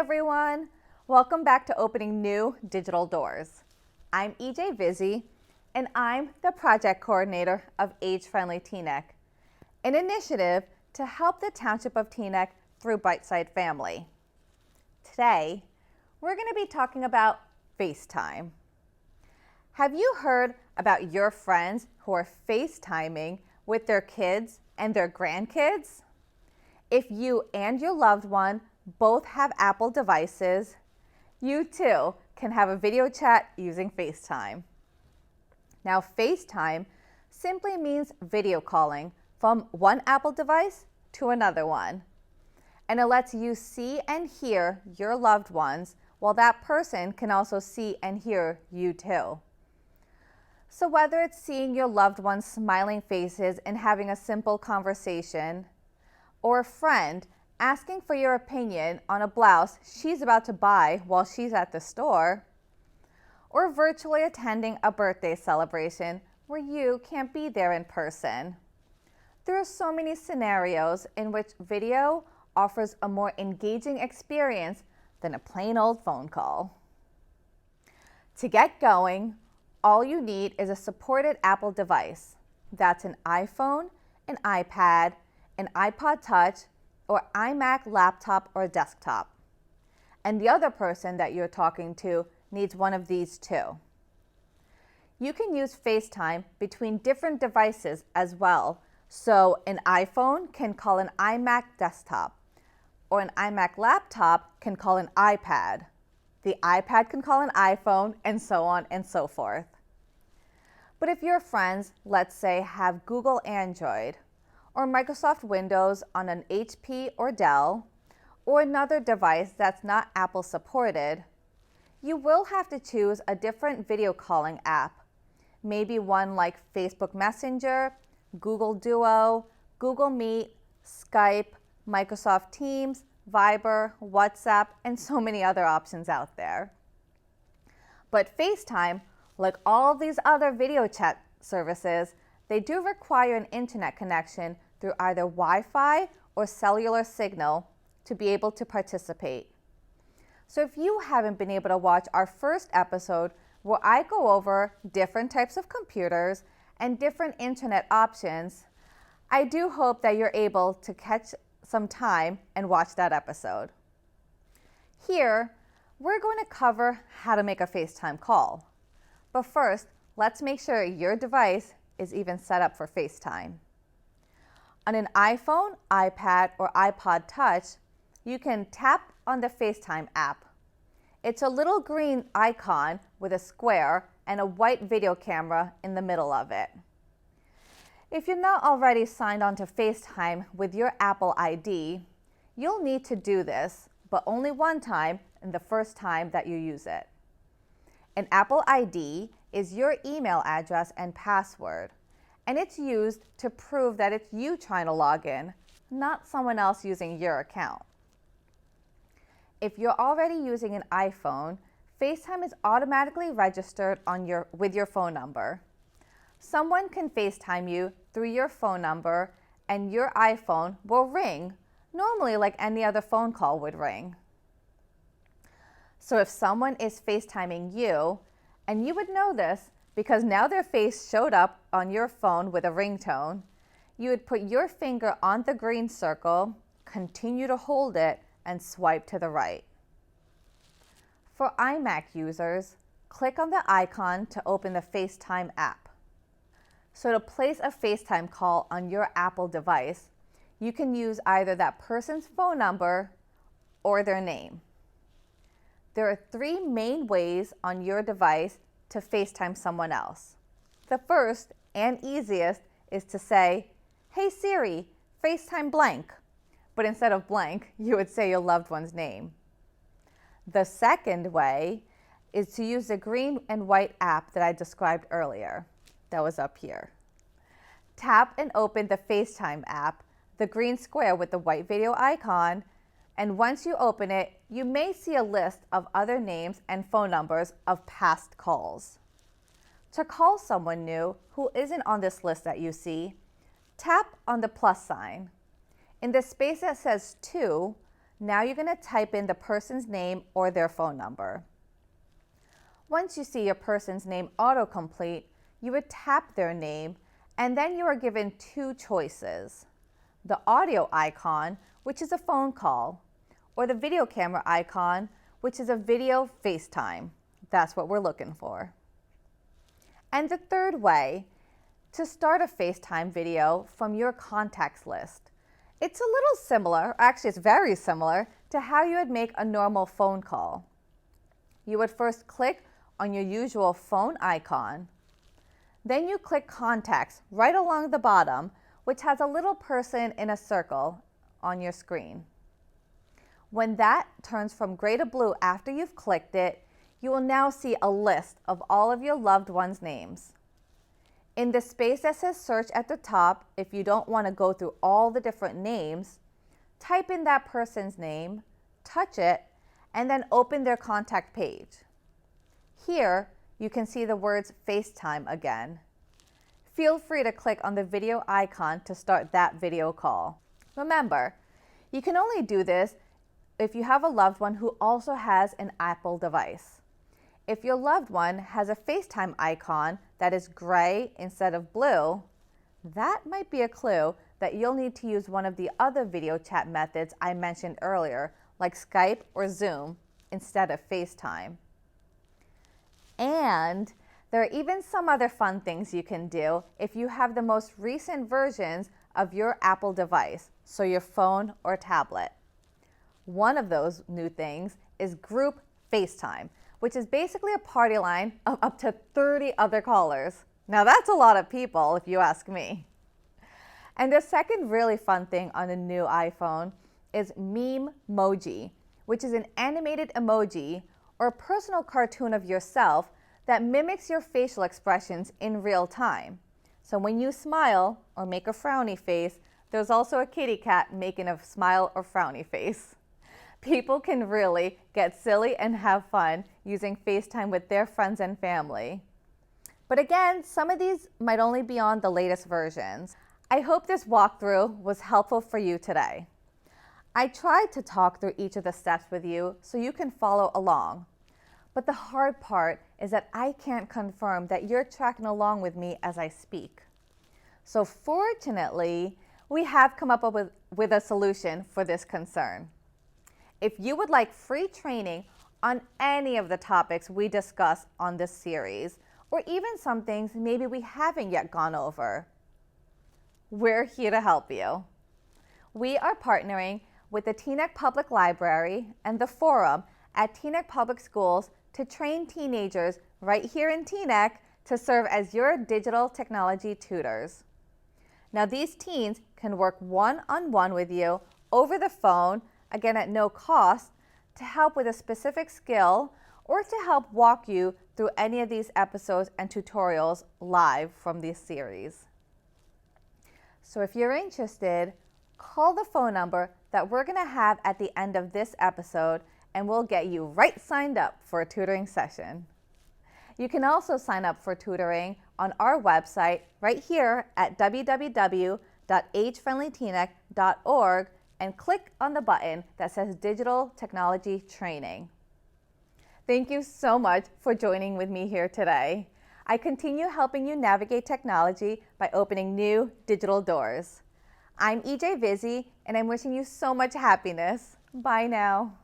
everyone. Welcome back to Opening New Digital Doors. I'm EJ Vizzi, and I'm the project coordinator of Age Friendly Teaneck, an initiative to help the Township of Teaneck through Brightside Family. Today, we're going to be talking about FaceTime. Have you heard about your friends who are FaceTiming with their kids and their grandkids? If you and your loved one both have Apple devices, you too can have a video chat using FaceTime. Now, FaceTime simply means video calling from one Apple device to another one. And it lets you see and hear your loved ones while that person can also see and hear you too. So whether it's seeing your loved one's smiling faces and having a simple conversation, or a friend asking for your opinion on a blouse she's about to buy while she's at the store, or virtually attending a birthday celebration where you can't be there in person. There are so many scenarios in which video offers a more engaging experience than a plain old phone call. To get going, all you need is a supported Apple device. That's an iPhone, an iPad, an iPod Touch, or iMac laptop or desktop. And the other person that you're talking to needs one of these too. You can use FaceTime between different devices as well. So an iPhone can call an iMac desktop, or an iMac laptop can call an iPad. The iPad can call an iPhone, and so on and so forth. But if your friends, let's say, have Google Android, or Microsoft Windows on an HP or Dell, or another device that's not Apple supported, you will have to choose a different video calling app. Maybe one like Facebook Messenger, Google Duo, Google Meet, Skype, Microsoft Teams, Viber, WhatsApp, and so many other options out there. But FaceTime, like all these other video chat services, they do require an internet connection through either Wi-Fi or cellular signal to be able to participate. So if you haven't been able to watch our first episode where I go over different types of computers and different internet options, I do hope that you're able to catch some time and watch that episode. Here, we're going to cover how to make a FaceTime call. But first, let's make sure your device is even set up for FaceTime. On an iPhone, iPad, or iPod Touch, you can tap on the FaceTime app. It's a little green icon with a square and a white video camera in the middle of it. If you're not already signed on to FaceTime with your Apple ID, you'll need to do this, but only one time and the first time that you use it. An Apple ID is your email address and password, and it's used to prove that it's you trying to log in, not someone else using your account. If you're already using an iPhone, FaceTime is automatically registered with your phone number. Someone can FaceTime you through your phone number, and your iPhone will ring, normally like any other phone call would ring. So if someone is FaceTiming you, and you would know this because now their face showed up on your phone with a ringtone, you would put your finger on the green circle, continue to hold it, and swipe to the right. For iMac users, click on the icon to open the FaceTime app. So to place a FaceTime call on your Apple device, you can use either that person's phone number or their name. There are three main ways on your device to FaceTime someone else. The first and easiest is to say, "Hey Siri, FaceTime blank." But instead of blank, you would say your loved one's name. The second way is to use the green and white app that I described earlier. That was up here. Tap and open the FaceTime app, the green square with the white video icon, and once you open it, you may see a list of other names and phone numbers of past calls. To call someone new who isn't on this list that you see, tap on the plus sign. In the space that says "to," Now you're going to type in the person's name or their phone number. Once you see your person's name autocomplete, you would tap their name, and then you are given two choices: the audio icon, which is a phone call, or the video camera icon, which is a video FaceTime. That's what we're looking for. And the third way, to start a FaceTime video from your contacts list. It's a little similar, actually it's very similar, to how you would make a normal phone call. You would first click on your usual phone icon. Then you click Contacts right along the bottom, which has a little person in a circle on your screen. When that turns from gray to blue after you've clicked it, you will now see a list of all of your loved ones' names. In the space that says Search at the top, if you don't want to go through all the different names, type in that person's name, touch it, and then open their contact page. Here, you can see the words FaceTime again. Feel free to click on the video icon to start that video call. Remember, you can only do this if you have a loved one who also has an Apple device. If your loved one has a FaceTime icon that is gray instead of blue, that might be a clue that you'll need to use one of the other video chat methods I mentioned earlier, like Skype or Zoom, instead of FaceTime. And there are even some other fun things you can do if you have the most recent versions of your Apple device, so your phone or tablet. One of those new things is Group FaceTime, which is basically a party line of up to 30 other callers. Now that's a lot of people if you ask me. And the second really fun thing on a new iPhone is Mememoji, which is an animated emoji or a personal cartoon of yourself that mimics your facial expressions in real time. So when you smile or make a frowny face, there's also a kitty cat making a smile or frowny face. People can really get silly and have fun using FaceTime with their friends and family. But again, some of these might only be on the latest versions. I hope this walkthrough was helpful for you today. I tried to talk through each of the steps with you so you can follow along. But the hard part is that I can't confirm that you're tracking along with me as I speak. So fortunately, we have come up with a solution for this concern. If you would like free training on any of the topics we discuss on this series, or even some things maybe we haven't yet gone over, we're here to help you. We are partnering with the Teaneck Public Library and the Forum at Teaneck Public Schools to train teenagers right here in Teaneck to serve as your digital technology tutors. Now these teens can work one-on-one with you over the phone, again at no cost, to help with a specific skill or to help walk you through any of these episodes and tutorials live from this series. So if you're interested, call the phone number that we're going to have at the end of this episode and we'll get you right signed up for a tutoring session. You can also sign up for tutoring on our website right here at www.agefriendlyteaneck.org and click on the button that says Digital Technology Training. Thank you so much for joining with me here today. I continue helping you navigate technology by opening new digital doors. I'm EJ Vizzi, and I'm wishing you so much happiness. Bye now.